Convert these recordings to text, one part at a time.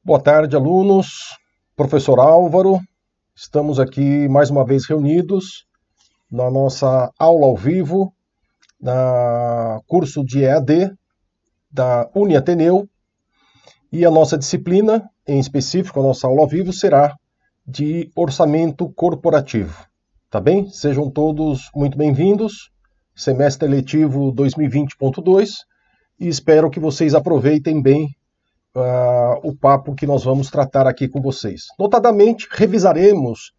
Boa tarde, alunos. Professor Álvaro, estamos aqui mais uma vez reunidos na nossa aula ao vivo, na curso de EAD da Uniateneu, e a nossa disciplina, em específico, a nossa aula ao vivo, será de orçamento corporativo. Tá bem? Sejam todos muito bem-vindos, semestre letivo 2020.2, e espero que vocês aproveitem bem o papo que nós vamos tratar aqui com vocês. Notadamente, revisaremos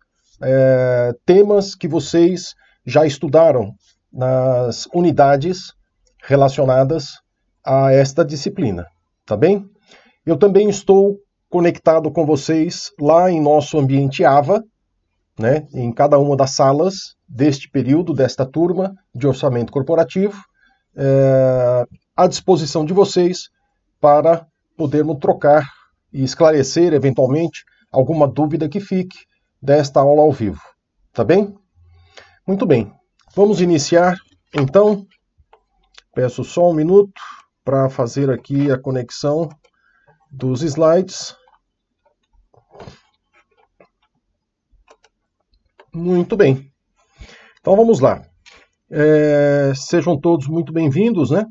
temas que vocês já estudaram nas unidades relacionadas a esta disciplina, tá bem? Eu também estou conectado com vocês lá em nosso ambiente AVA, né, em cada uma das salas deste período, desta turma de orçamento corporativo, à disposição de vocês para podermos trocar e esclarecer, eventualmente, alguma dúvida que fique desta aula ao vivo. Tá bem? Muito bem. Vamos iniciar, então. Peço só um minuto para fazer aqui a conexão dos slides. Muito bem. Então, vamos lá. Sejam todos muito bem-vindos, né?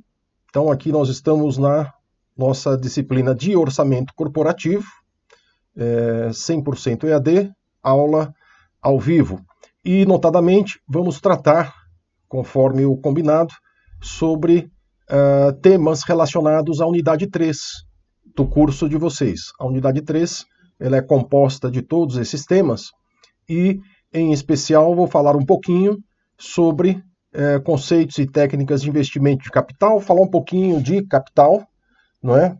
Então, aqui nós estamos na nossa disciplina de orçamento corporativo, 100% EAD, aula ao vivo. E, notadamente, vamos tratar, conforme o combinado, sobre temas relacionados à unidade 3 do curso de vocês. A unidade 3 ela é composta de todos esses temas e, em especial, vou falar um pouquinho sobre conceitos e técnicas de investimento de capital, falar um pouquinho de capital, não é?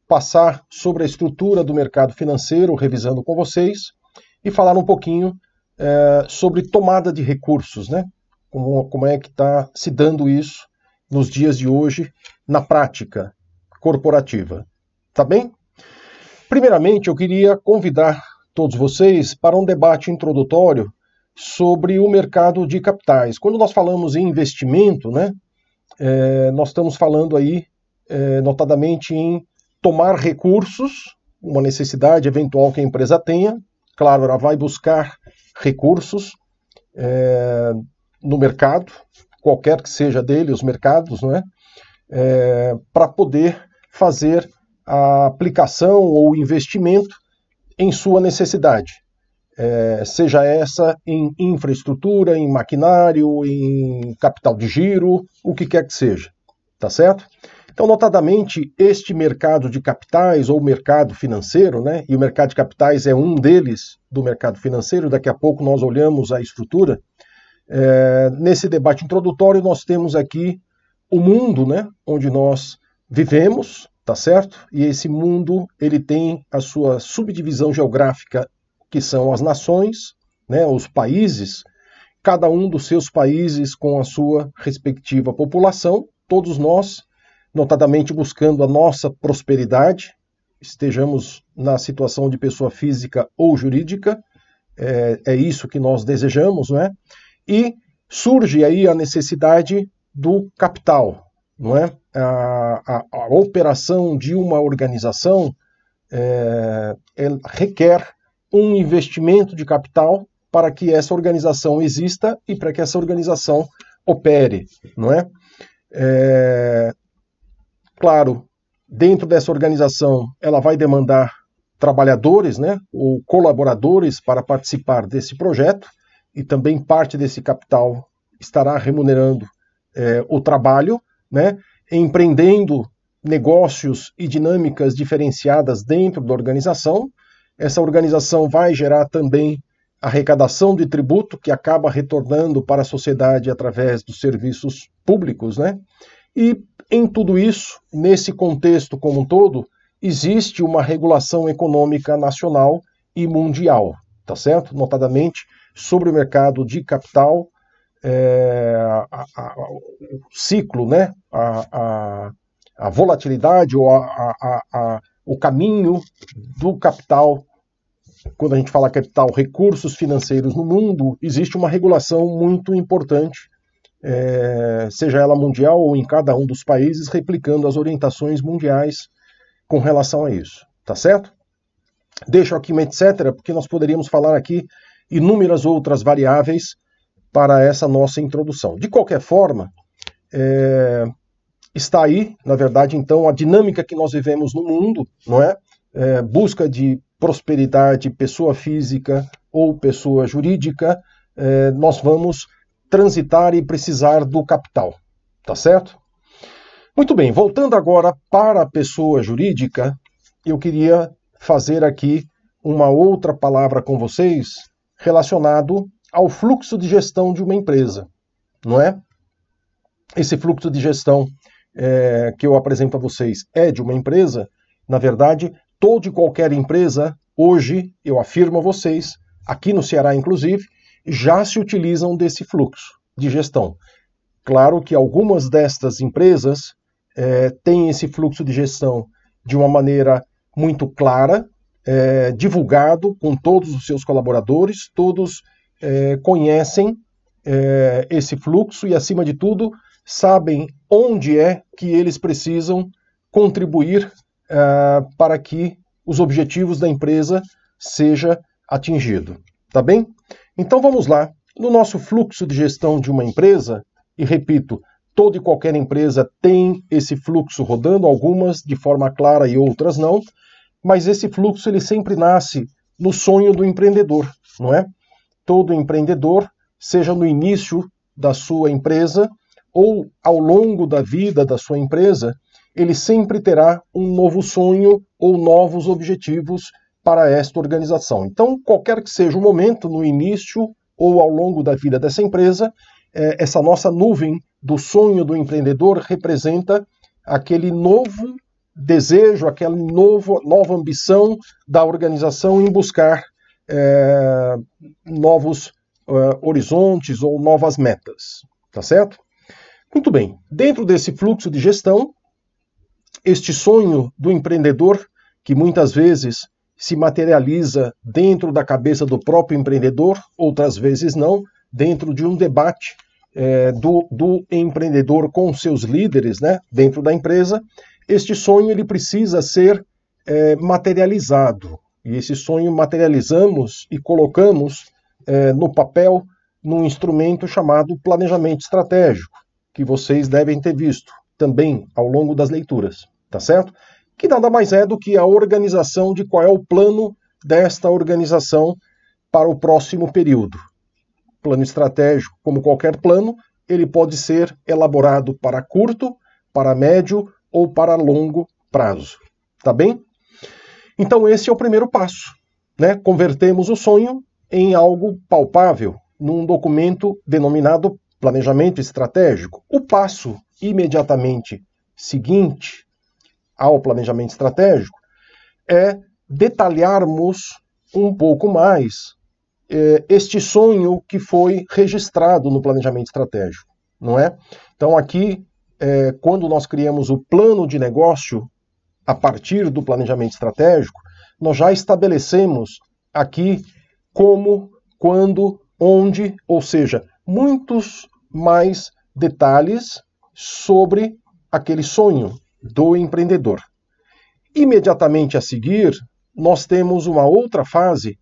Passar sobre a estrutura do mercado financeiro, revisando com vocês, e falar um pouquinho sobre tomada de recursos, né? Como é que está se dando isso nos dias de hoje, na prática corporativa. Tá bem? Primeiramente, eu queria convidar todos vocês para um debate introdutório sobre o mercado de capitais. Quando nós falamos em investimento, né, nós estamos falando aí notadamente em tomar recursos, uma necessidade eventual que a empresa tenha. Claro, ela vai buscar recursos no mercado, qualquer que seja dele, os mercados, não é? Para poder fazer a aplicação ou investimento em sua necessidade. Seja essa em infraestrutura, em maquinário, em capital de giro, o que quer que seja. Tá certo? Então, notadamente, este mercado de capitais, ou mercado financeiro, né, e o mercado de capitais é um deles do mercado financeiro, daqui a pouco nós olhamos a estrutura. Nesse debate introdutório, nós temos aqui o mundo, né, onde nós vivemos, tá certo? E esse mundo ele tem a sua subdivisão geográfica, que são as nações, né, os países, cada um dos seus países com a sua respectiva população, todos nós, notadamente buscando a nossa prosperidade, estejamos na situação de pessoa física ou jurídica, é isso que nós desejamos, não é? E surge aí a necessidade do capital, não é? A operação de uma organização requer um investimento de capital para que essa organização exista e para que essa organização opere, não é? Claro, dentro dessa organização, ela vai demandar trabalhadores, né, ou colaboradores para participar desse projeto, e também parte desse capital estará remunerando o trabalho, né, empreendendo negócios e dinâmicas diferenciadas dentro da organização. Essa organização vai gerar também arrecadação de tributo, que acaba retornando para a sociedade através dos serviços públicos, né? E em tudo isso, nesse contexto como um todo, existe uma regulação econômica nacional e mundial, tá certo? Notadamente, sobre o mercado de capital, o ciclo, né? A volatilidade ou o caminho do capital. Quando a gente fala capital, recursos financeiros no mundo, existe uma regulação muito importante, seja ela mundial ou em cada um dos países, replicando as orientações mundiais com relação a isso. tá certo? Deixo aqui um etc, porque nós poderíamos falar aqui inúmeras outras variáveis para essa nossa introdução. De qualquer forma, está aí, na verdade, então, a dinâmica que nós vivemos no mundo, não é? Busca de prosperidade, pessoa física ou pessoa jurídica, nós vamos transitar e precisar do capital, tá certo? Muito bem, voltando agora para a pessoa jurídica, eu queria fazer aqui uma outra palavra com vocês relacionado ao fluxo de gestão de uma empresa, não é? Esse fluxo de gestão que eu apresento a vocês é de uma empresa. Na verdade, toda e qualquer empresa, hoje, eu afirmo a vocês, aqui no Ceará inclusive, já se utilizam desse fluxo de gestão. Claro que algumas destas empresas têm esse fluxo de gestão de uma maneira muito clara, divulgado com todos os seus colaboradores, todos conhecem esse fluxo e, acima de tudo, sabem onde é que eles precisam contribuir para que os objetivos da empresa seja atingido. Tá bem? Então vamos lá. No nosso fluxo de gestão de uma empresa, e repito, toda e qualquer empresa tem esse fluxo rodando, algumas de forma clara e outras não, mas esse fluxo ele sempre nasce no sonho do empreendedor, não é? Todo empreendedor, seja no início da sua empresa ou ao longo da vida da sua empresa, ele sempre terá um novo sonho ou novos objetivos para esta organização. Então, qualquer que seja o momento, no início ou ao longo da vida dessa empresa, essa nossa nuvem do sonho do empreendedor representa aquele novo desejo, aquela nova ambição da organização em buscar novos horizontes ou novas metas, tá certo? Muito bem, dentro desse fluxo de gestão, este sonho do empreendedor, que muitas vezes se materializa dentro da cabeça do próprio empreendedor, outras vezes não, dentro de um debate do empreendedor com seus líderes, né, dentro da empresa, este sonho ele precisa ser materializado. E esse sonho materializamos e colocamos no papel num instrumento chamado planejamento estratégico, que vocês devem ter visto também ao longo das leituras, tá certo? Que nada mais é do que a organização de qual é o plano desta organização para o próximo período. Plano estratégico, como qualquer plano, ele pode ser elaborado para curto, para médio ou para longo prazo, tá bem? Então esse é o primeiro passo, né? Convertemos o sonho em algo palpável, num documento denominado planejamento estratégico. O passo imediatamente seguinte ao planejamento estratégico é detalharmos um pouco mais este sonho que foi registrado no planejamento estratégico, não é? Então aqui, quando nós criamos o plano de negócio a partir do planejamento estratégico, nós já estabelecemos aqui como, quando, onde, ou seja, muitos mais detalhes sobre aquele sonho do empreendedor. Imediatamente a seguir, nós temos uma outra fase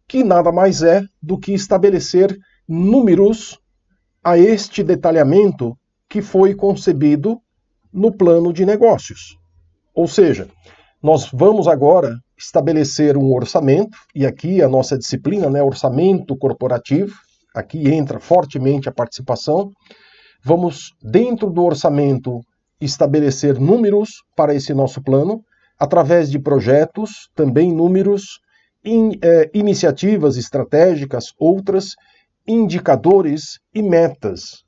que nada mais é do que estabelecer números a este detalhamento que foi concebido no plano de negócios. Ou seja, nós vamos agora estabelecer um orçamento, e aqui a nossa disciplina, né, orçamento corporativo, aqui entra fortemente a participação. Vamos, dentro do orçamento, estabelecer números para esse nosso plano, através de projetos, também números, iniciativas estratégicas, outras, indicadores e metas.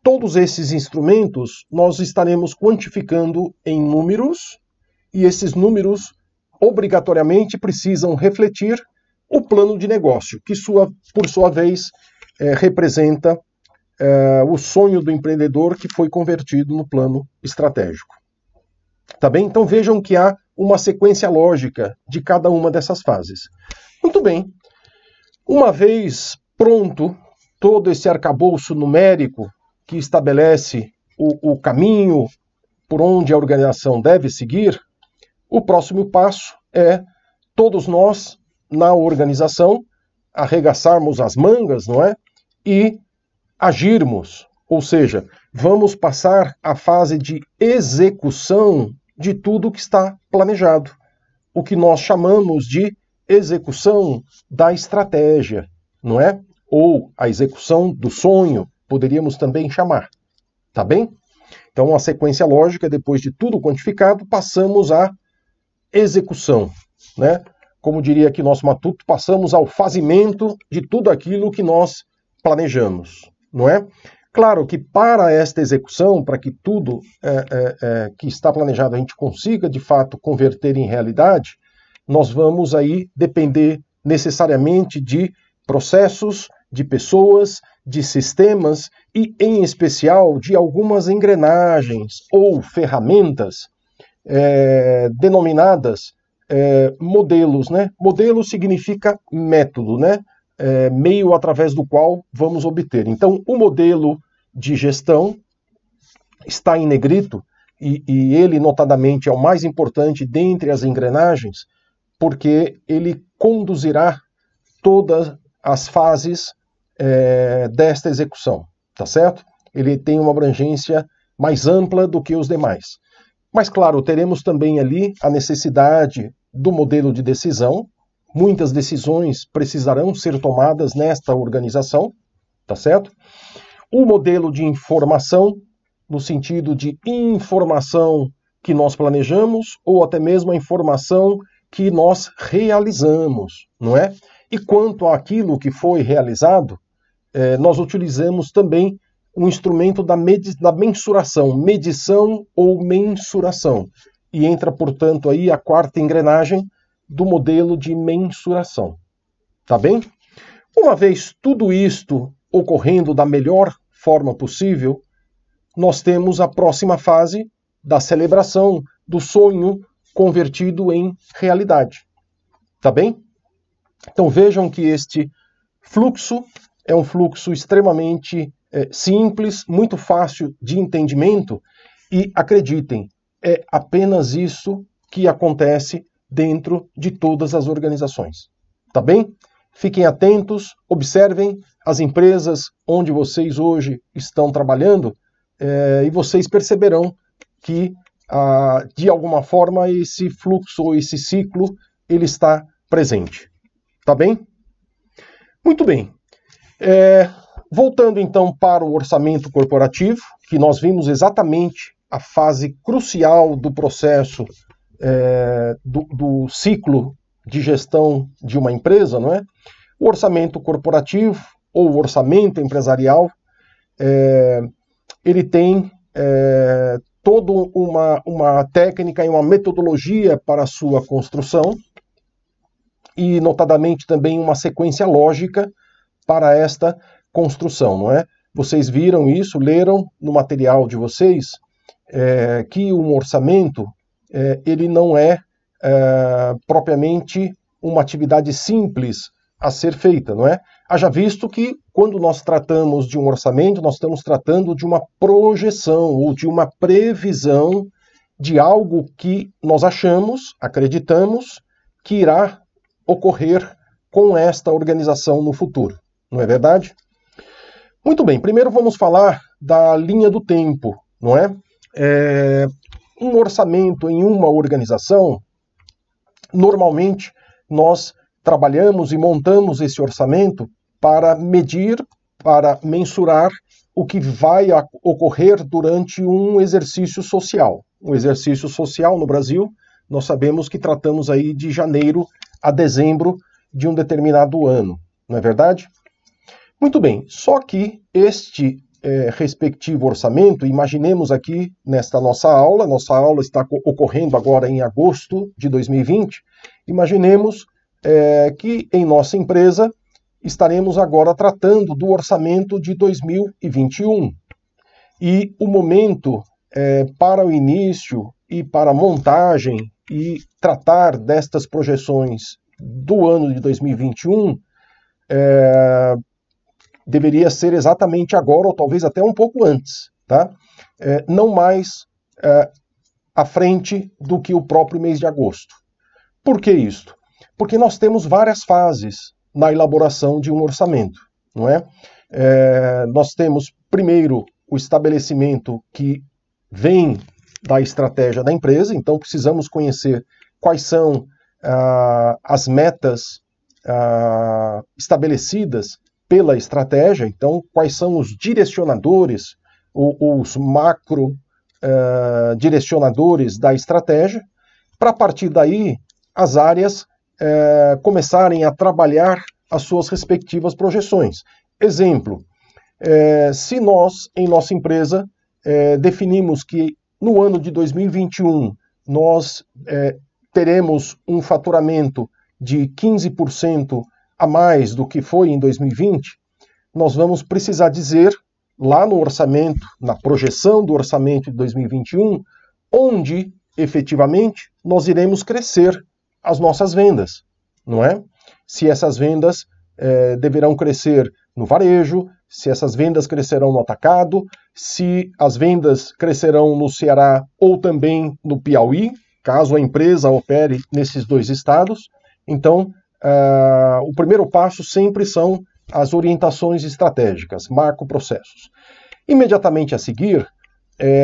Todos esses instrumentos nós estaremos quantificando em números, e esses números obrigatoriamente precisam refletir o plano de negócio, que por sua vez representa o sonho do empreendedor que foi convertido no plano estratégico. Tá bem? Então vejam que há uma sequência lógica de cada uma dessas fases. Muito bem. Uma vez pronto todo esse arcabouço numérico que estabelece o caminho por onde a organização deve seguir, O próximo passo é todos nós, na organização, arregaçarmos as mangas, não é? E agirmos, ou seja, vamos passar à fase de execução de tudo que está planejado, o que nós chamamos de execução da estratégia, não é? Ou a execução do sonho, poderíamos também chamar, tá bem? Então, a sequência lógica, depois de tudo quantificado, passamos à execução, né? Como diria aqui nosso matuto, passamos ao fazimento de tudo aquilo que nós planejamos, não é? Claro que para esta execução, para que tudo que está planejado a gente consiga de fato converter em realidade, nós vamos aí depender necessariamente de processos, de pessoas, de sistemas e, em especial, de algumas engrenagens ou ferramentas denominadas modelos, né? Modelo significa método, né? Meio através do qual vamos obter. Então, o modelo de gestão está em negrito e ele, notadamente, é o mais importante dentre as engrenagens, porque ele conduzirá todas as fases desta execução, tá certo? Ele tem uma abrangência mais ampla do que os demais. Mas, claro, teremos também ali a necessidade do modelo de decisão. Muitas decisões precisarão ser tomadas nesta organização, tá certo? O modelo de informação, no sentido de informação que nós planejamos, ou até mesmo a informação que nós realizamos, não é? E quanto àquilo que foi realizado, nós utilizamos também um instrumento da mensuração, medição ou mensuração. E entra, portanto, aí a quarta engrenagem do modelo de mensuração. Tá bem? Uma vez tudo isto ocorrendo da melhor forma possível, nós temos a próxima fase da celebração do sonho convertido em realidade. Tá bem? Então vejam que este fluxo é um fluxo extremamente simples, muito fácil de entendimento e, acreditem, é apenas isso que acontece dentro de todas as organizações. Tá bem? Fiquem atentos, observem as empresas onde vocês hoje estão trabalhando e vocês perceberão que, de alguma forma, esse fluxo ou esse ciclo ele está presente. Tá bem? Muito bem. Voltando então para o orçamento corporativo, que nós vimos exatamente a fase crucial do processo do ciclo de gestão de uma empresa, não é? O orçamento corporativo ou o orçamento empresarial, ele tem toda uma técnica e uma metodologia para a sua construção e, notadamente, também uma sequência lógica para esta construção, não é? Vocês viram isso, leram no material de vocês que um orçamento ele não é propriamente uma atividade simples a ser feita, não é? Haja visto que quando nós tratamos de um orçamento, nós estamos tratando de uma projeção ou de uma previsão de algo que nós achamos, acreditamos, que irá ocorrer com esta organização no futuro, não é verdade? Muito bem, primeiro vamos falar da linha do tempo, não é? Um orçamento em uma organização, normalmente nós trabalhamos e montamos esse orçamento para medir, para mensurar o que vai ocorrer durante um exercício social. Um exercício social no Brasil, nós sabemos que tratamos aí de janeiro a dezembro de um determinado ano, não é verdade? Muito bem, só que este respectivo orçamento, imaginemos aqui nesta nossa aula está ocorrendo agora em agosto de 2020, imaginemos que em nossa empresa estaremos agora tratando do orçamento de 2021. E o momento para o início e para a montagem e tratar destas projeções do ano de 2021 deveria ser exatamente agora, ou talvez até um pouco antes, tá? Não mais à frente do que o próprio mês de agosto. Por que isto? Porque nós temos várias fases na elaboração de um orçamento, não é? Nós temos, primeiro, o estabelecimento que vem da estratégia da empresa, então precisamos conhecer quais são as metas estabelecidas pela estratégia, então quais são os direcionadores, os macro direcionadores da estratégia, para partir daí as áreas começarem a trabalhar as suas respectivas projeções. Exemplo, se nós, em nossa empresa, definimos que no ano de 2021 nós teremos um faturamento de 15% a mais do que foi em 2020, nós vamos precisar dizer, lá no orçamento, na projeção do orçamento de 2021, onde, efetivamente, nós iremos crescer as nossas vendas, não é? Se essas vendas deverão crescer no varejo, se essas vendas crescerão no atacado, se as vendas crescerão no Ceará ou também no Piauí, caso a empresa opere nesses dois estados. Então, o primeiro passo sempre são as orientações estratégicas, macroprocessos. Imediatamente a seguir,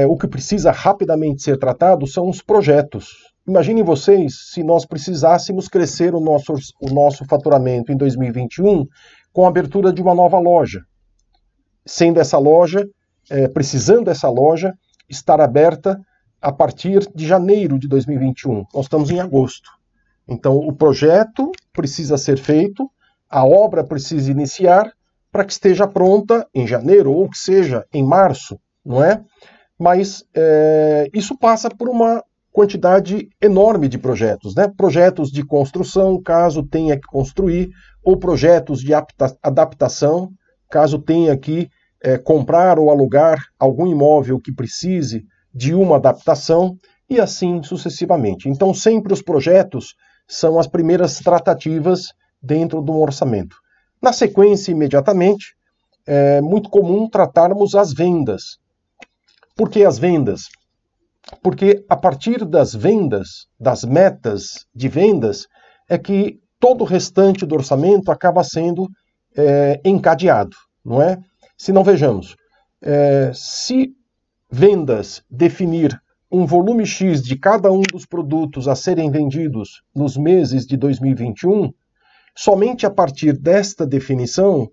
o que precisa rapidamente ser tratado são os projetos. Imaginem vocês se nós precisássemos crescer o nosso faturamento em 2021 com a abertura de uma nova loja. Sendo essa loja, precisando essa loja estar aberta a partir de janeiro de 2021. Nós estamos em agosto. Então, o projeto precisa ser feito, a obra precisa iniciar para que esteja pronta em janeiro ou que seja em março, não é? Mas isso passa por uma quantidade enorme de projetos, né? Projetos de construção, caso tenha que construir, ou projetos de adaptação, caso tenha que comprar ou alugar algum imóvel que precise de uma adaptação, e assim sucessivamente. Então, sempre os projetos são as primeiras tratativas dentro de um orçamento. Na sequência, imediatamente, é muito comum tratarmos as vendas. Por que as vendas? Porque a partir das vendas, das metas de vendas, é que todo o restante do orçamento acaba sendo encadeado, não é? Se não vejamos, se vendas definir um volume X de cada um dos produtos a serem vendidos nos meses de 2021, somente a partir desta definição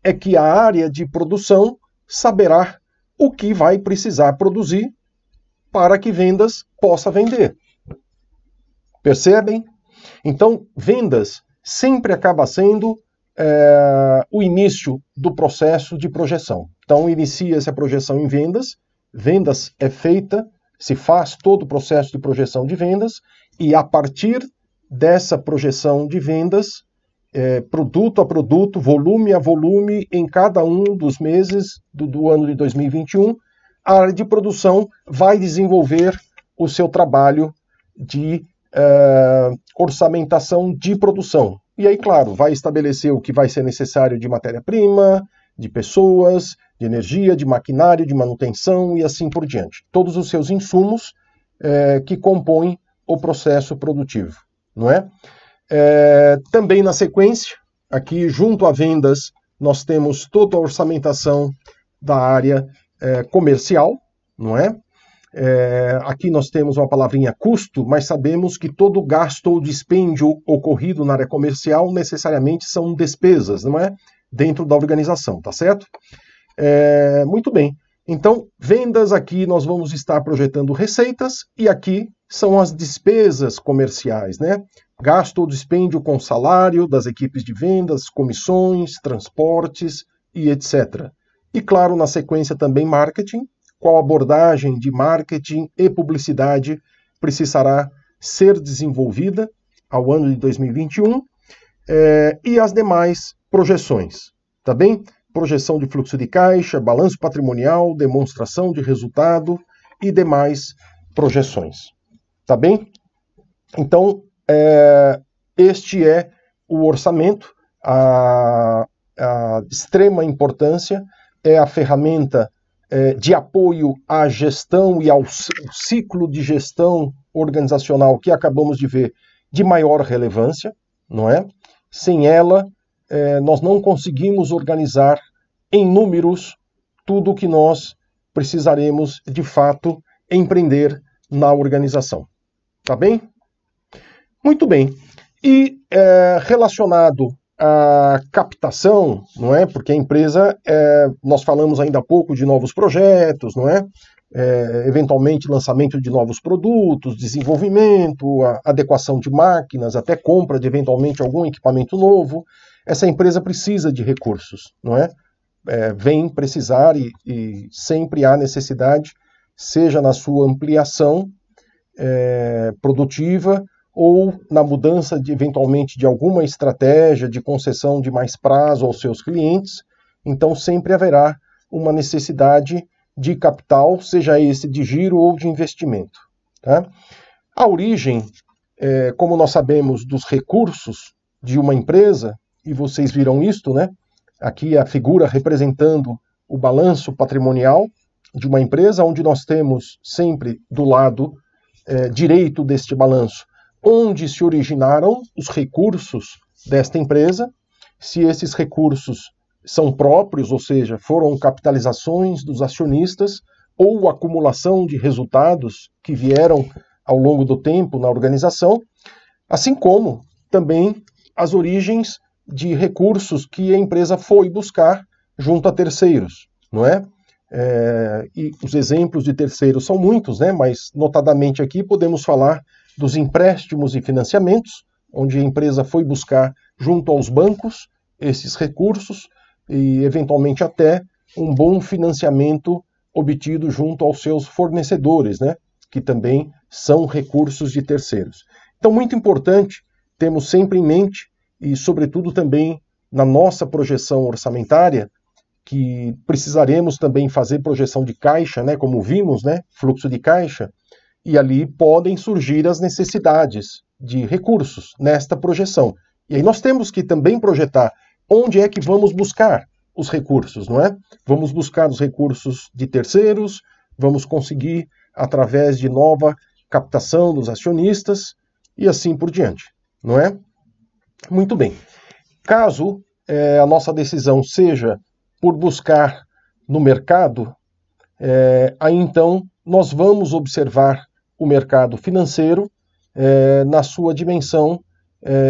é que a área de produção saberá o que vai precisar produzir para que vendas possa vender. Percebem? Então, vendas sempre acaba sendo o início do processo de projeção. Então, inicia-se a projeção em vendas, vendas é feita, se faz todo o processo de projeção de vendas, e a partir dessa projeção de vendas, produto a produto, volume a volume, em cada um dos meses do ano de 2021, a área de produção vai desenvolver o seu trabalho de orçamentação de produção. E aí, claro, vai estabelecer o que vai ser necessário de matéria-prima, de pessoas, de energia, de maquinário, de manutenção e assim por diante. Todos os seus insumos que compõem o processo produtivo, não é? Também na sequência, aqui junto a vendas, nós temos toda a orçamentação da área comercial, não é? Aqui nós temos uma palavrinha custo, mas sabemos que todo gasto ou dispêndio ocorrido na área comercial necessariamente são despesas, não é? Dentro da organização, tá certo? Muito bem. Então, vendas, aqui nós vamos estar projetando receitas, e aqui são as despesas comerciais, né? Gasto ou dispêndio com salário das equipes de vendas, comissões, transportes e etc. E claro, na sequência também marketing, qual abordagem de marketing e publicidade precisará ser desenvolvida ao ano de 2021, e as demais projeções, tá bem? Projeção de fluxo de caixa, balanço patrimonial, demonstração de resultado e demais projeções, tá bem? Então, este é o orçamento, a extrema importância, é a ferramenta de apoio à gestão e ao ciclo de gestão organizacional que acabamos de ver de maior relevância, não é? Sem ela, nós não conseguimos organizar em números tudo o que nós precisaremos, de fato, empreender na organização. Tá bem? Muito bem. E relacionado à captação, não é? Porque a empresa, nós falamos ainda há pouco de novos projetos, não é? Eventualmente lançamento de novos produtos, desenvolvimento, adequação de máquinas, até compra de eventualmente algum equipamento novo. Essa empresa precisa de recursos, não é? Vem precisar e sempre há necessidade, seja na sua ampliação produtiva ou na mudança eventualmente de alguma estratégia de concessão de mais prazo aos seus clientes. Então sempre haverá uma necessidade de capital, seja esse de giro ou de investimento. Tá? A origem, como nós sabemos, dos recursos de uma empresa, e vocês viram isto, né? Aqui a figura representando o balanço patrimonial de uma empresa, onde nós temos sempre do lado direito deste balanço, onde se originaram os recursos desta empresa, se esses recursos são próprios, ou seja, foram capitalizações dos acionistas ou acumulação de resultados que vieram ao longo do tempo na organização, assim como também as origens de recursos que a empresa foi buscar junto a terceiros, não é? E os exemplos de terceiros são muitos, né? Mas notadamente aqui podemos falar dos empréstimos e financiamentos, onde a empresa foi buscar junto aos bancos esses recursos e eventualmente até um bom financiamento obtido junto aos seus fornecedores, né? Que também são recursos de terceiros. Então, muito importante, temos sempre em mente, e sobretudo também na nossa projeção orçamentária, que precisaremos também fazer projeção de caixa, né? Como vimos, né? Fluxo de caixa, e ali podem surgir as necessidades de recursos nesta projeção. E aí nós temos que também projetar onde é que vamos buscar os recursos, não é? Vamos buscar os recursos de terceiros, vamos conseguir através de nova captação dos acionistas e assim por diante, não é? Muito bem. Caso a nossa decisão seja por buscar no mercado, aí então nós vamos observar o mercado financeiro na sua dimensão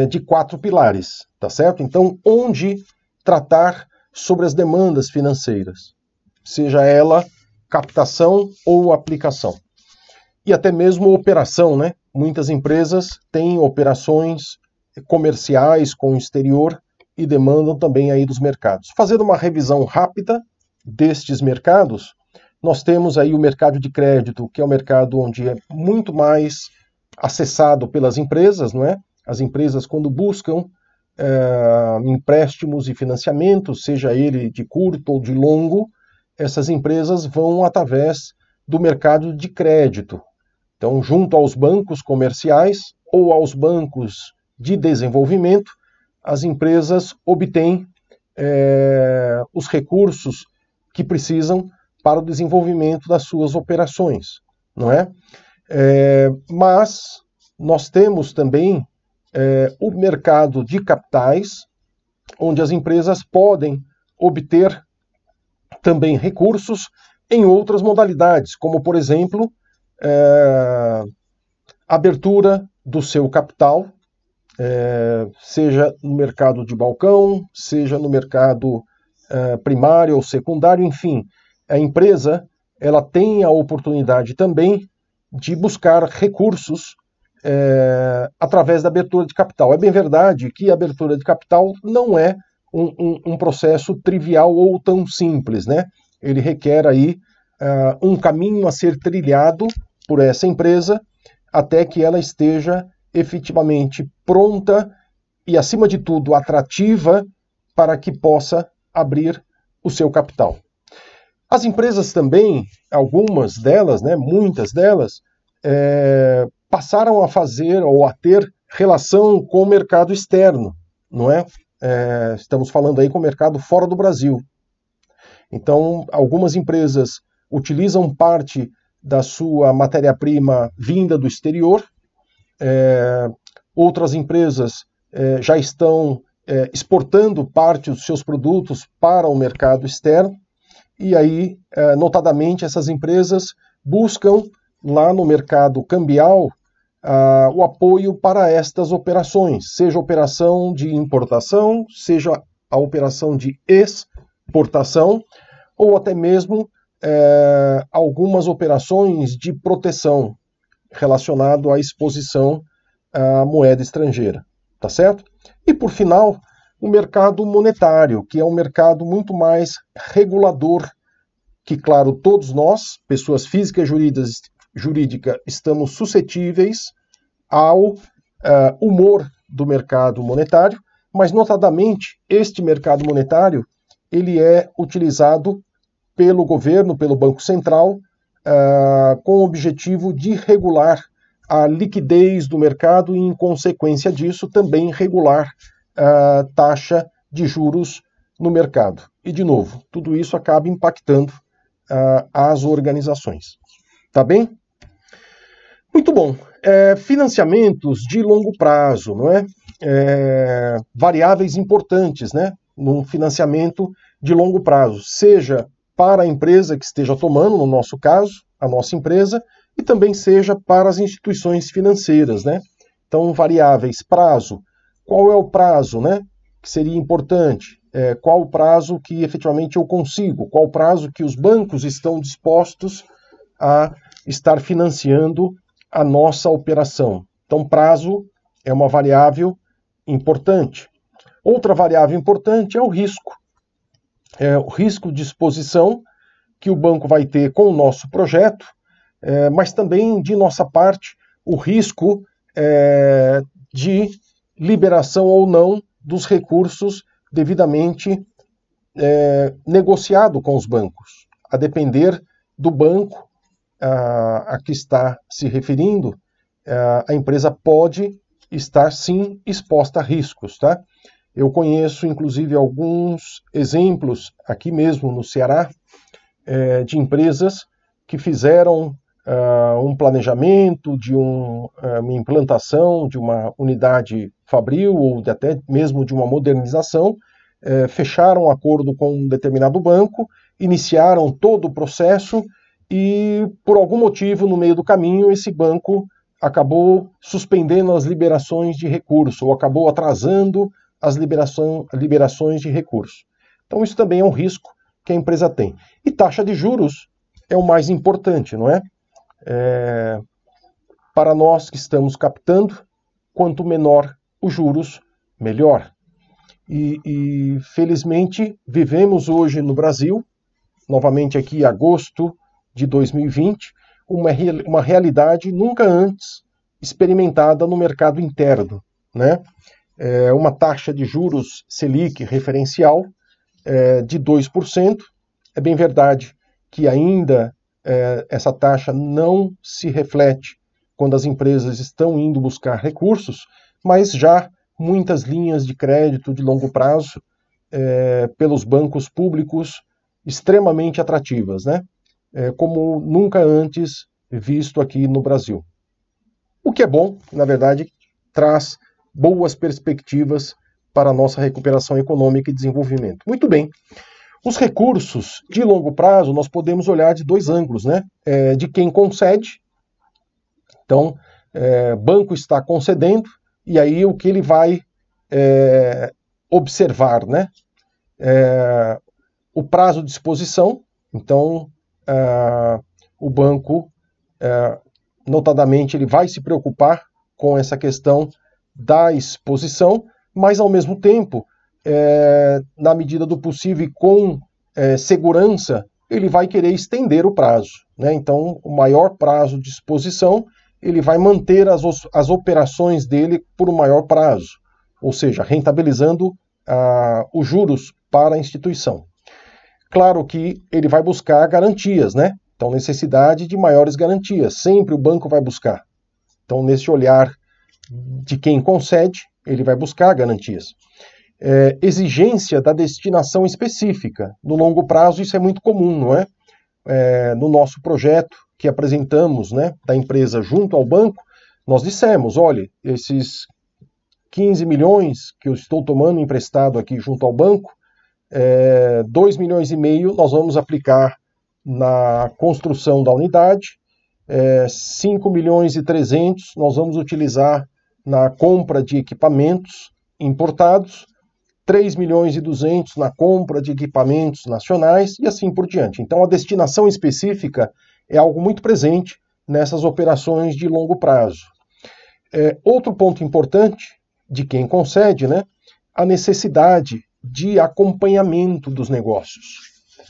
de 4 pilares, tá certo? Então, onde tratar sobre as demandas financeiras, seja ela captação ou aplicação. E até mesmo operação, né? Muitas empresas têm operações comerciais com o exterior e demandam também aí dos mercados. Fazendo uma revisão rápida destes mercados, nós temos aí o mercado de crédito, que é o mercado onde é muito mais acessado pelas empresas, não é? As empresas, quando buscam empréstimos e financiamentos, seja ele de curto ou de longo, essas empresas vão através do mercado de crédito. Então, junto aos bancos comerciais ou aos bancos de desenvolvimento, as empresas obtêm os recursos que precisam para o desenvolvimento das suas operações, não é? Mas nós temos também o mercado de capitais, onde as empresas podem obter também recursos em outras modalidades, como, por exemplo, abertura do seu capital, seja no mercado de balcão, seja no mercado primário ou secundário, enfim, a empresa ela tem a oportunidade também de buscar recursos através da abertura de capital. É bem verdade que a abertura de capital não é um processo trivial ou tão simples, né? Ele requer aí um caminho a ser trilhado por essa empresa até que ela esteja efetivamente pronta e, acima de tudo, atrativa para que possa abrir o seu capital. As empresas também, algumas delas, né, muitas delas, passaram a fazer ou a ter relação com o mercado externo, não é? Estamos falando aí com o mercado fora do Brasil. Então, algumas empresas utilizam parte da sua matéria-prima vinda do exterior, outras empresas já estão exportando parte dos seus produtos para o mercado externo, e aí, notadamente, essas empresas buscam lá no mercado cambial o apoio para estas operações, seja a operação de importação, seja a operação de exportação, ou até mesmo algumas operações de proteção relacionado à exposição à moeda estrangeira, tá certo? E por final, o mercado monetário, que é um mercado muito mais regulador, que, claro, todos nós, pessoas físicas e jurídicas, estamos suscetíveis ao humor do mercado monetário, mas notadamente este mercado monetário ele é utilizado pelo governo, pelo Banco Central, com o objetivo de regular a liquidez do mercado e, em consequência disso, também regular a taxa de juros no mercado. E, de novo, tudo isso acaba impactando as organizações. Tá bem? Muito bom. Financiamentos de longo prazo, não é? Variáveis importantes, né? Num financiamento de longo prazo, seja para a empresa que esteja tomando, no nosso caso, a nossa empresa, e também seja para as instituições financeiras, né? Então, variáveis, prazo. Qual é o prazo, né? Que seria importante? Qual o prazo que efetivamente eu consigo? Qual o prazo que os bancos estão dispostos a estar financiando a nossa operação? Então, prazo é uma variável importante. Outra variável importante é o risco. O risco de exposição que o banco vai ter com o nosso projeto, mas também, de nossa parte, o risco de liberação ou não dos recursos devidamente negociado com os bancos. A depender do banco a que está se referindo, a empresa pode estar, sim, exposta a riscos, tá? Eu conheço, inclusive, alguns exemplos aqui mesmo no Ceará de empresas que fizeram um planejamento de uma implantação de uma unidade fabril ou até mesmo de uma modernização, fecharam um acordo com um determinado banco, iniciaram todo o processo e, por algum motivo, no meio do caminho, esse banco acabou suspendendo as liberações de recurso ou acabou atrasando as liberações de recursos. Então, isso também é um risco que a empresa tem. E taxa de juros é o mais importante, não é? Para nós que estamos captando, quanto menor os juros, melhor. E felizmente, vivemos hoje no Brasil, novamente aqui em agosto de 2020, uma realidade nunca antes experimentada no mercado interno, né? Uma taxa de juros Selic referencial de 2%. É bem verdade que ainda essa taxa não se reflete quando as empresas estão indo buscar recursos, mas já muitas linhas de crédito de longo prazo pelos bancos públicos extremamente atrativas, né? Como nunca antes visto aqui no Brasil. O que é bom, na verdade, traz boas perspectivas para a nossa recuperação econômica e desenvolvimento. Muito bem. Os recursos de longo prazo nós podemos olhar de dois ângulos, né? De quem concede. Então, banco está concedendo, e aí o que ele vai observar, né? O prazo de exposição. Então, o banco, notadamente, ele vai se preocupar com essa questão da exposição, mas, ao mesmo tempo, na medida do possível e com segurança, ele vai querer estender o prazo, né? Então, o maior prazo de exposição, ele vai manter as operações dele por um maior prazo, ou seja, rentabilizando os juros para a instituição. Claro que ele vai buscar garantias, né? Então, necessidade de maiores garantias, sempre o banco vai buscar. Então, nesse olhar de quem concede, ele vai buscar garantias. exigência da destinação específica. No longo prazo isso é muito comum, não é? No nosso projeto que apresentamos, né, da empresa junto ao banco, nós dissemos, olha, esses 15 milhões que eu estou tomando emprestado aqui junto ao banco, 2,5 milhões nós vamos aplicar na construção da unidade, 5,3 milhões nós vamos utilizar na compra de equipamentos importados, 3,2 milhões na compra de equipamentos nacionais e assim por diante. Então a destinação específica é algo muito presente nessas operações de longo prazo. Outro ponto importante de quem concede, né, a necessidade de acompanhamento dos negócios.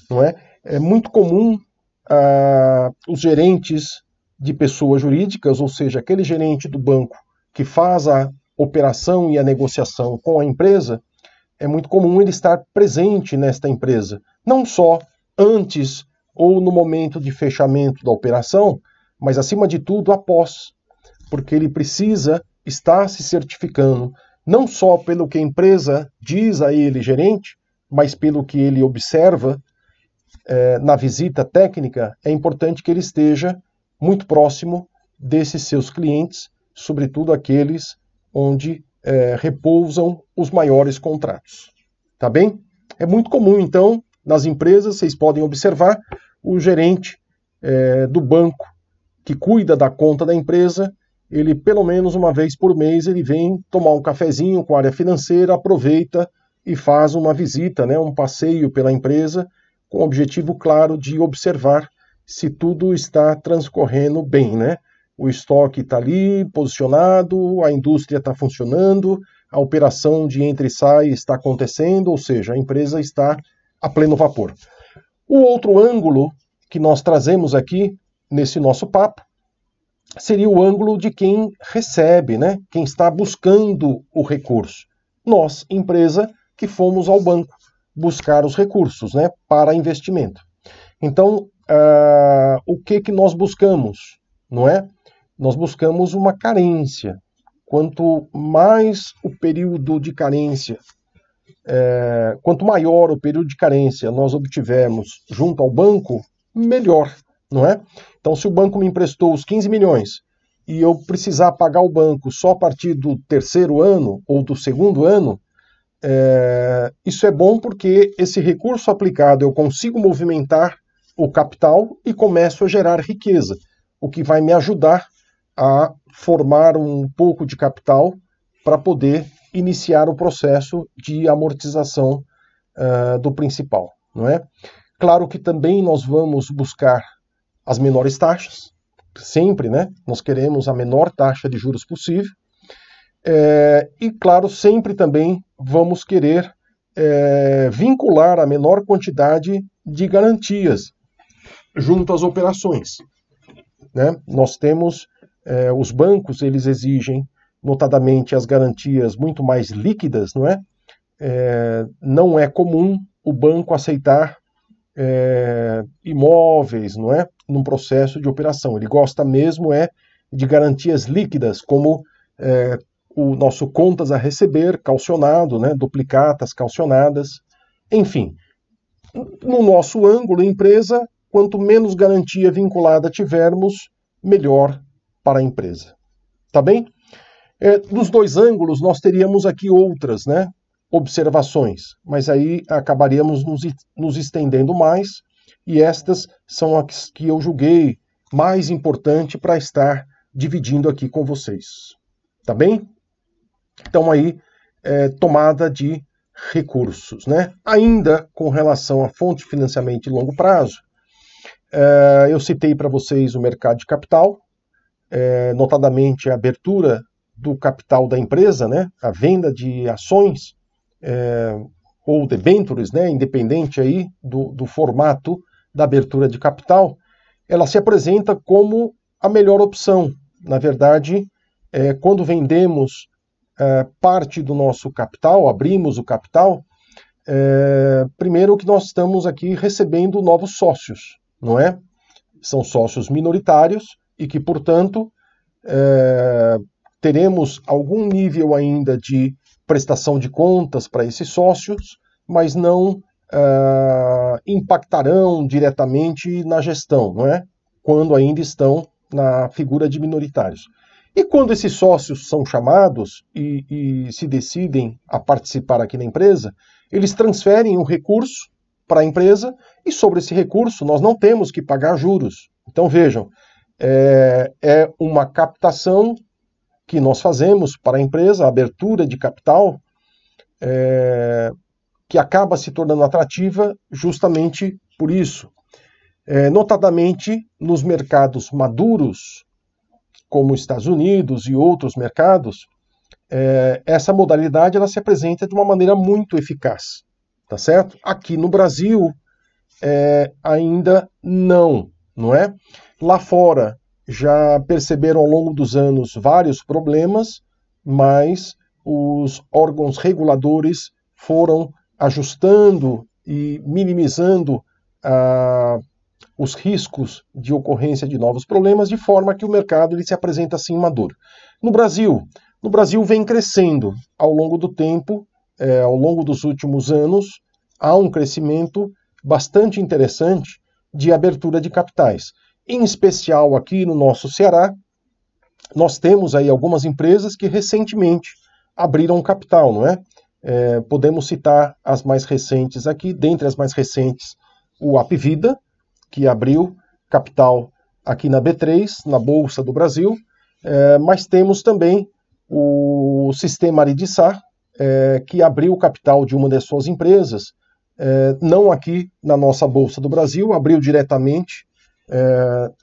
Não é? É muito comum os gerentes de pessoas jurídicas, ou seja, aquele gerente do banco que faz a operação e a negociação com a empresa, é muito comum ele estar presente nesta empresa, não só antes ou no momento de fechamento da operação, mas acima de tudo após, porque ele precisa estar se certificando, não só pelo que a empresa diz a ele, gerente, mas pelo que ele observa na visita técnica. É importante que ele esteja muito próximo desses seus clientes, sobretudo aqueles onde repousam os maiores contratos. Tá bem? É muito comum, então, nas empresas, vocês podem observar, o gerente do banco que cuida da conta da empresa, ele pelo menos uma vez por mês ele vem tomar um cafezinho com a área financeira, aproveita e faz uma visita, né, um passeio pela empresa, com o objetivo claro de observar se tudo está transcorrendo bem, né? O estoque está ali posicionado, a indústria está funcionando, a operação de entra e sai está acontecendo, ou seja, a empresa está a pleno vapor. O outro ângulo que nós trazemos aqui nesse nosso papo seria o ângulo de quem recebe, né? Quem está buscando o recurso. Nós, empresa, que fomos ao banco buscar os recursos, né, para investimento. Então, o que nós buscamos, não é? Nós buscamos uma carência. Quanto mais o período de carência, quanto maior o período de carência nós obtivermos junto ao banco, melhor, não é? Então, se o banco me emprestou os 15 milhões e eu precisar pagar o banco só a partir do terceiro ano ou do segundo ano, isso é bom porque esse recurso aplicado eu consigo movimentar o capital e começo a gerar riqueza, o que vai me ajudar a formar um pouco de capital para poder iniciar o processo de amortização do principal, não é? Claro que também nós vamos buscar as menores taxas, sempre, né? Nós queremos a menor taxa de juros possível. E, claro, sempre também vamos querer vincular a menor quantidade de garantias junto às operações, né? Nós temos, os bancos, eles exigem, notadamente, as garantias muito mais líquidas, não é? Não é comum o banco aceitar imóveis, não é? Num processo de operação. Ele gosta mesmo de garantias líquidas, como o nosso contas a receber calcionado, né? Duplicatas calcionadas, enfim. No nosso ângulo, empresa, quanto menos garantia vinculada tivermos, melhor para a empresa. Tá bem? Dos dois ângulos, nós teríamos aqui outras, né, observações, mas aí acabaríamos nos estendendo mais, e estas são as que eu julguei mais importante para estar dividindo aqui com vocês. Tá bem? Então aí, tomada de recursos, né? Ainda com relação à fonte de financiamento de longo prazo, eu citei para vocês o mercado de capital, notadamente a abertura do capital da empresa, né? A venda de ações ou debêntures, né? Independente aí do formato da abertura de capital, ela se apresenta como a melhor opção. Na verdade, quando vendemos parte do nosso capital, abrimos o capital, primeiro que nós estamos aqui recebendo novos sócios, não é? São sócios minoritários e que, portanto, teremos algum nível ainda de prestação de contas para esses sócios, mas não impactarão diretamente na gestão, não é? Quando ainda estão na figura de minoritários. E quando esses sócios são chamados e se decidem a participar aqui na empresa, eles transferem o recurso para a empresa e sobre esse recurso nós não temos que pagar juros. Então vejam, é uma captação que nós fazemos para a empresa, a abertura de capital, que acaba se tornando atrativa justamente por isso. Notadamente nos mercados maduros, como os Estados Unidos e outros mercados, essa modalidade ela se apresenta de uma maneira muito eficaz, tá certo? Aqui no Brasil, ainda não é? Lá fora já perceberam ao longo dos anos vários problemas, mas os órgãos reguladores foram ajustando e minimizando os riscos de ocorrência de novos problemas, de forma que o mercado ele se apresenta assim maduro. No Brasil vem crescendo ao longo do tempo, ao longo dos últimos anos, há um crescimento bastante interessante de abertura de capitais. Em especial aqui no nosso Ceará, nós temos aí algumas empresas que recentemente abriram capital, não é? Podemos citar as mais recentes aqui, dentre as mais recentes, o Apvida, que abriu capital aqui na B3, na Bolsa do Brasil, mas temos também o Sistema Aridiçá, que abriu o capital de uma das suas empresas, não aqui na nossa Bolsa do Brasil, abriu diretamente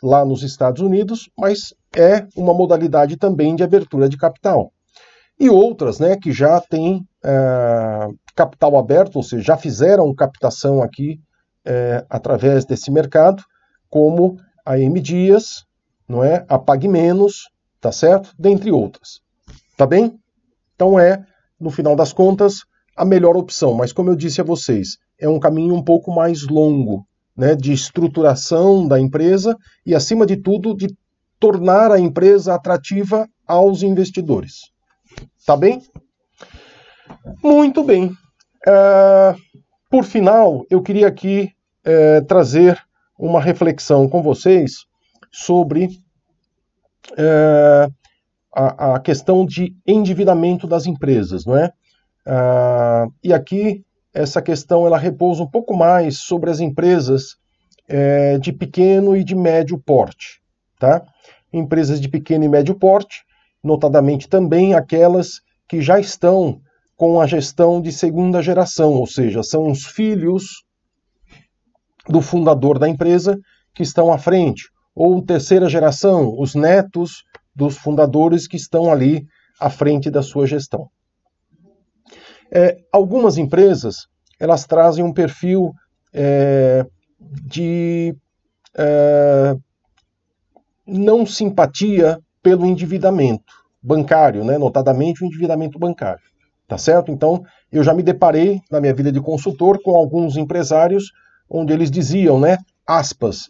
lá nos Estados Unidos, mas é uma modalidade também de abertura de capital. E outras, né, que já têm capital aberto, ou seja, já fizeram captação aqui através desse mercado, como a M Dias, não é? A Pague Menos, tá certo? Dentre outras. Tá bem? Então no final das contas, a melhor opção. Mas como eu disse a vocês, é um caminho um pouco mais longo, né, de estruturação da empresa e, acima de tudo, de tornar a empresa atrativa aos investidores. Tá bem? Muito bem. Por final, eu queria aqui trazer uma reflexão com vocês sobre a questão de endividamento das empresas, não é? E aqui essa questão ela repousa um pouco mais sobre as empresas de pequeno e de médio porte, tá? Empresas de pequeno e médio porte, notadamente também aquelas que já estão com a gestão de segunda geração, ou seja, são os filhos do fundador da empresa que estão à frente, ou terceira geração, os netos dos fundadores que estão ali à frente da sua gestão. Algumas empresas elas trazem um perfil de não simpatia pelo endividamento bancário, né? Notadamente o endividamento bancário. Tá certo? Então, eu já me deparei na minha vida de consultor com alguns empresários onde eles diziam, né, aspas,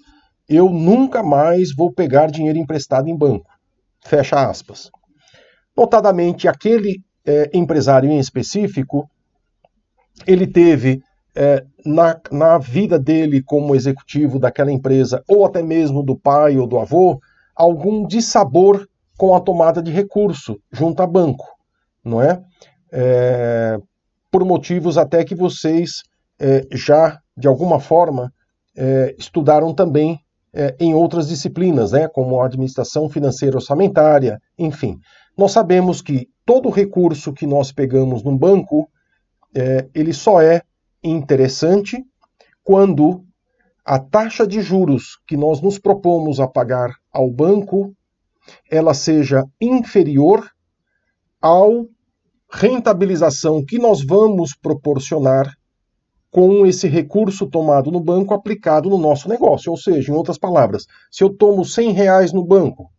eu nunca mais vou pegar dinheiro emprestado em banco. Fecha aspas. Notadamente, aquele empresário em específico, ele teve na vida dele como executivo daquela empresa, ou até mesmo do pai ou do avô, algum dissabor com a tomada de recurso junto a banco, não é? Por motivos até que vocês já, de alguma forma, estudaram também em outras disciplinas, né, como a administração financeira orçamentária, enfim. Nós sabemos que todo recurso que nós pegamos num banco, ele só é interessante quando a taxa de juros que nós nos propomos a pagar ao banco, ela seja inferior ao rentabilização que nós vamos proporcionar com esse recurso tomado no banco aplicado no nosso negócio. Ou seja, em outras palavras, se eu tomo R$100 no banco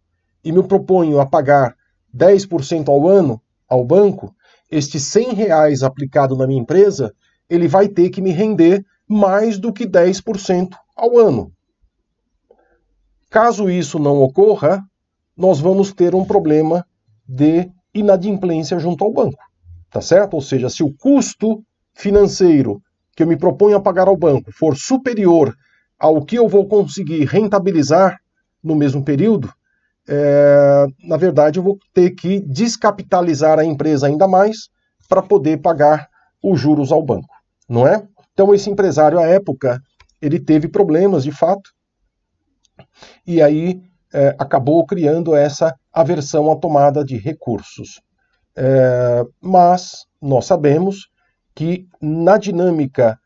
e me proponho a pagar 10% ao ano ao banco, este R$100 aplicado na minha empresa, ele vai ter que me render mais do que 10% ao ano. Caso isso não ocorra, nós vamos ter um problema de inadimplência junto ao banco. tá certo? Ou seja, se o custo financeiro que eu me proponho a pagar ao banco for superior ao que eu vou conseguir rentabilizar no mesmo período, na verdade eu vou ter que descapitalizar a empresa ainda mais para poder pagar os juros ao banco, não é? Então esse empresário, à época, ele teve problemas de fato, e aí acabou criando essa aversão à tomada de recursos. Mas nós sabemos que na dinâmica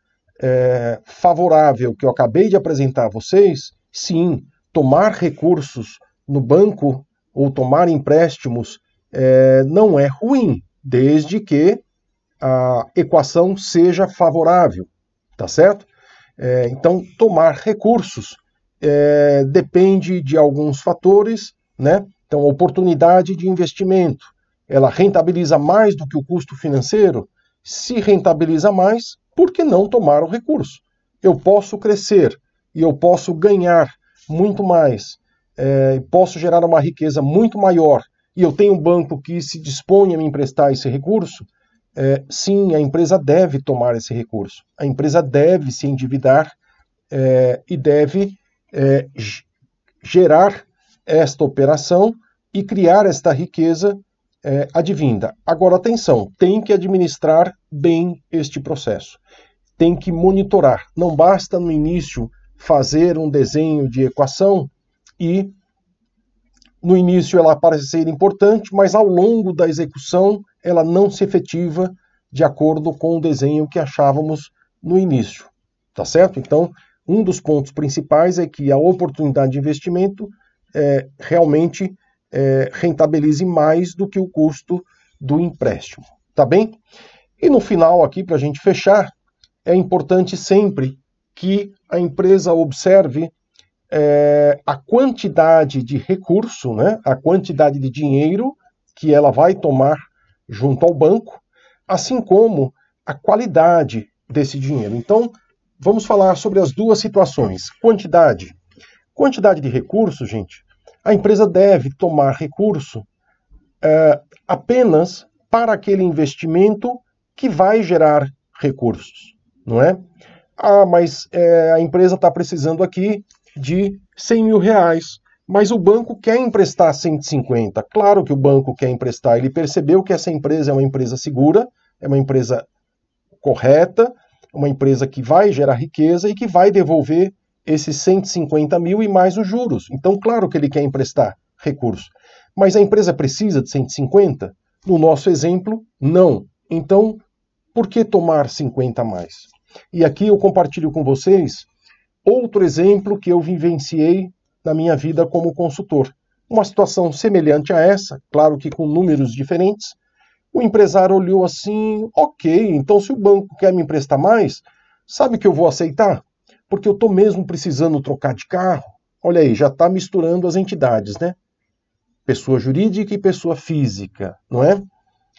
favorável que eu acabei de apresentar a vocês, sim, tomar recursos no banco ou tomar empréstimos não é ruim, desde que a equação seja favorável, tá certo? Então, tomar recursos depende de alguns fatores, né? Então, a oportunidade de investimento, ela rentabiliza mais do que o custo financeiro? Se rentabiliza mais, por que não tomar o recurso? Eu posso crescer e eu posso ganhar muito mais, posso gerar uma riqueza muito maior, e eu tenho um banco que se dispõe a me emprestar esse recurso, sim, a empresa deve tomar esse recurso. A empresa deve se endividar e deve gerar esta operação e criar esta riqueza advinda. Agora, atenção, tem que administrar bem este processo. Tem que monitorar. Não basta no início fazer um desenho de equação e no início ela parece ser importante, mas ao longo da execução ela não se efetiva de acordo com o desenho que achávamos no início. Tá certo? Então, um dos pontos principais é que a oportunidade de investimento realmente rentabilize mais do que o custo do empréstimo. Tá bem? E no final aqui, para a gente fechar, é importante sempre que a empresa observe a quantidade de recurso, né, a quantidade de dinheiro que ela vai tomar junto ao banco, assim como a qualidade desse dinheiro. Então, vamos falar sobre as duas situações. Quantidade. Quantidade de recursos, gente, a empresa deve tomar recurso apenas para aquele investimento que vai gerar recursos, não é? Mas a empresa está precisando aqui de 100 mil reais, mas o banco quer emprestar 150. Claro que o banco quer emprestar, ele percebeu que essa empresa é uma empresa segura, é uma empresa correta, uma empresa que vai gerar riqueza e que vai devolver esses 150 mil e mais os juros. Então, claro que ele quer emprestar recurso. Mas a empresa precisa de 150? No nosso exemplo, não. Então, por que tomar 50 a mais? E aqui eu compartilho com vocês outro exemplo que eu vivenciei na minha vida como consultor. Uma situação semelhante a essa, claro que com números diferentes. O empresário olhou assim, ok, então se o banco quer me emprestar mais, sabe que eu vou aceitar? Porque eu estou mesmo precisando trocar de carro. Olha aí, já está misturando as entidades, né? Pessoa jurídica e pessoa física, não é?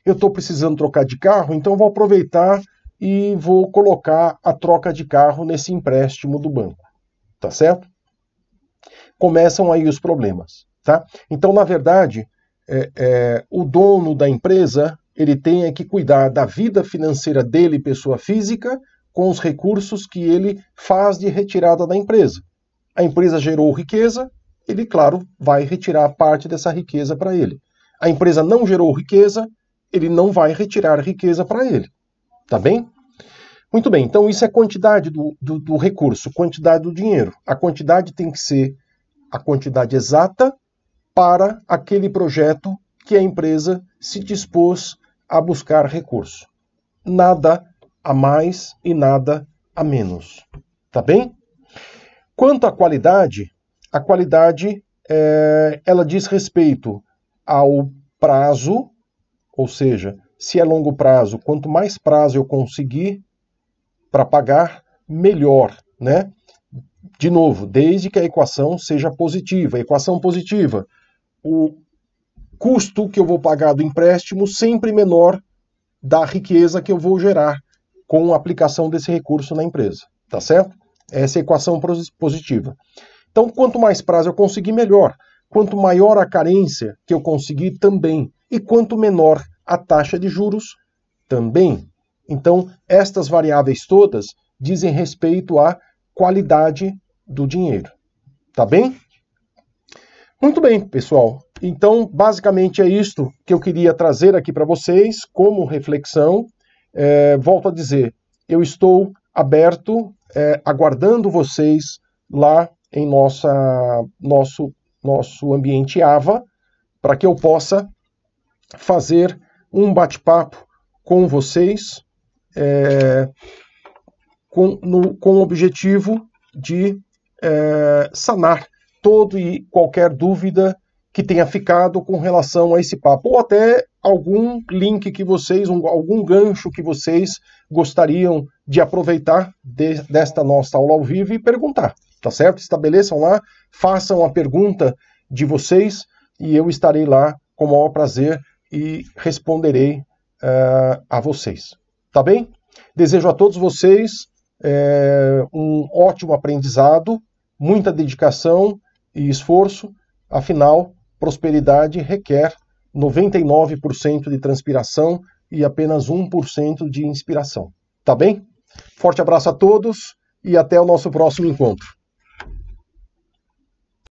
Eu estou precisando trocar de carro, então eu vou aproveitar e vou colocar a troca de carro nesse empréstimo do banco, tá certo? Começam aí os problemas, tá? Então, na verdade, o dono da empresa, ele tem que cuidar da vida financeira dele, pessoa física, com os recursos que ele faz de retirada da empresa. A empresa gerou riqueza, ele, claro, vai retirar parte dessa riqueza para ele. A empresa não gerou riqueza, ele não vai retirar riqueza para ele. Tá bem? Muito bem, então isso é quantidade do recurso, quantidade do dinheiro. A quantidade tem que ser a quantidade exata para aquele projeto que a empresa se dispôs a buscar recurso. Nada a mais e nada a menos. Tá bem? Quanto à qualidade, a qualidade ela diz respeito ao prazo, ou seja, se é longo prazo, quanto mais prazo eu conseguir para pagar, melhor, né? De novo, desde que a equação seja positiva. A equação positiva, o custo que eu vou pagar do empréstimo sempre menor da riqueza que eu vou gerar com a aplicação desse recurso na empresa, tá certo? Essa é a equação positiva. Então, quanto mais prazo eu conseguir, melhor. Quanto maior a carência que eu conseguir, também. E quanto menor a taxa de juros, também. Então, estas variáveis todas dizem respeito à qualidade do dinheiro. Tá bem? Muito bem, pessoal. Então, basicamente é isto que eu queria trazer aqui para vocês como reflexão. Volto a dizer, eu estou aberto, aguardando vocês lá em nosso ambiente AVA, para que eu possa fazer um bate-papo com vocês, com o objetivo de sanar todo e qualquer dúvida que tenha ficado com relação a esse papo, ou até algum link que vocês, algum gancho que vocês gostariam de aproveitar desta nossa aula ao vivo e perguntar, tá certo? Estabeleçam lá, façam a pergunta de vocês e eu estarei lá com o maior prazer e responderei a vocês, tá bem? Desejo a todos vocês um ótimo aprendizado, muita dedicação e esforço, afinal, prosperidade requer 99% de transpiração e apenas 1% de inspiração. Tá bem? Forte abraço a todos e até o nosso próximo encontro.